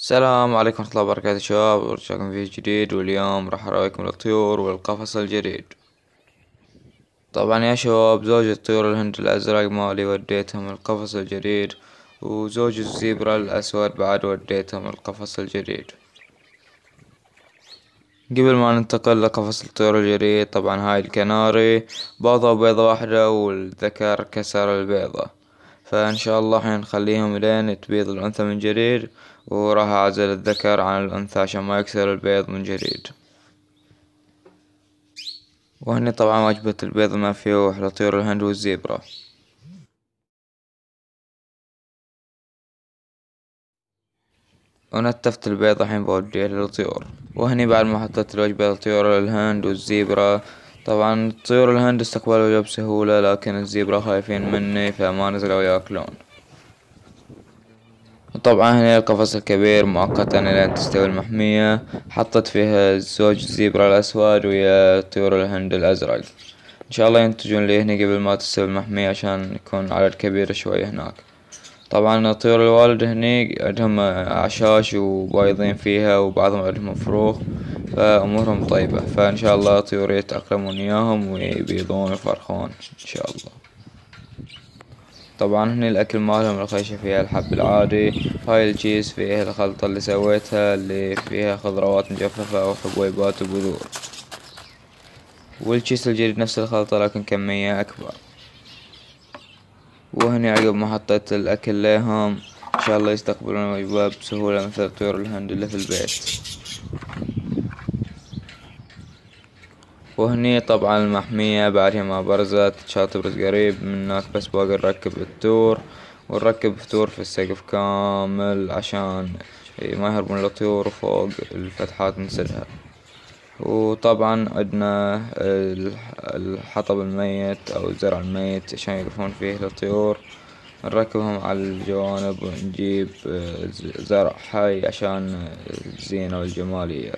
السلام عليكم ورحمة الله وبركاته شباب، ورجعكم فيديو جديد. واليوم راح أراويكم الطيور والقفص الجديد. طبعا يا شباب، زوج الطيور الهند الأزرق مالي وديتهم القفص الجديد، وزوج الزيبرا الأسود بعد وديتهم القفص الجديد. قبل ما ننتقل لقفص الطيور الجديد، طبعا هاي الكناري بيضة وبيضة واحدة، والذكر كسر البيضة، فإن شاء الله حنخليهم لين تبيض الأنثى من جديد، وراح أعزل الذكر عن الأنثى عشان ما يكسر البيض من جديد. وهني طبعا وجبة البيض المفيوح لطيور الهند والزيبرا. ونتفت البيض الحين بوديه للطيور. وهني بعد ما حطيت الوجبة لطيور الهند والزيبرا، طبعا طيور الهند استقبلوا الوجبة بسهولة، لكن الزيبرا خايفين مني فما نزلوا ياكلون. وطبعا هنا القفص الكبير مؤقتا لين تستوي المحمية، حطت فيها الزوج الزيبرا الأسود ويا طيور الهند الأزرق. إن شاء الله ينتجون لي هنا قبل ما تستوي المحمية عشان يكون عدد كبير شوي هناك. طبعا طيور الوالد هني عندهم أعشاش وبايضين فيها، وبعضهم عندهم فروخ، فأمورهم طيبة، فإن شاء الله طيور يتأقلمون وياهم ويبيضون ويفرخون إن شاء الله. طبعا هني الأكل مالهم الخيشة فيها الحب العادي، هاي الكيس فيها الخلطة اللي سويتها اللي فيها خضروات مجففة وحبويبات وبذور، والكيس الجديد نفس الخلطة لكن كمية أكبر. وهني عقب ما حطيت الأكل ليهم، إن شاء الله يستقبلون الوجبة بسهولة مثل طيور الهند اللي في البيت. وهني طبعا المحمية بعدها ما برزت شاطبرز قريب منك، بس باقي نركب التور، ونركب فتور في السقف كامل عشان ما يهربون الطيور فوق الفتحات نسدها. وطبعا عندنا الحطب الميت او الزرع الميت عشان يقفون فيه الطيور، نركبهم على الجوانب، ونجيب زرع حي عشان الزينة والجمالية،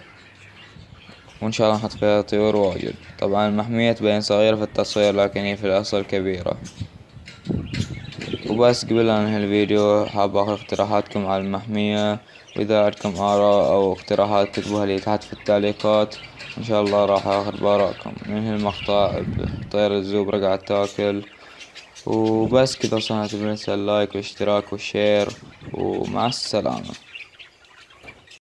وإن شاء الله نحط فيها طيور واجد. طبعا المحمية تبين صغيرة في التصوير لكن هي في الأصل كبيرة. وبس قبل لا ننهي الفيديو، حاب اخذ اقتراحاتكم على المحمية، واذا عندكم اراء او اقتراحات كتبوها لي تحت في التعليقات، ان شاء الله راح اخذ بارائكم. ننهي المقطع بطير الزوبرة قاعد تاكل. وبس كذا، وصلنا، تنسى اللايك والاشتراك والشير، ومع السلامة.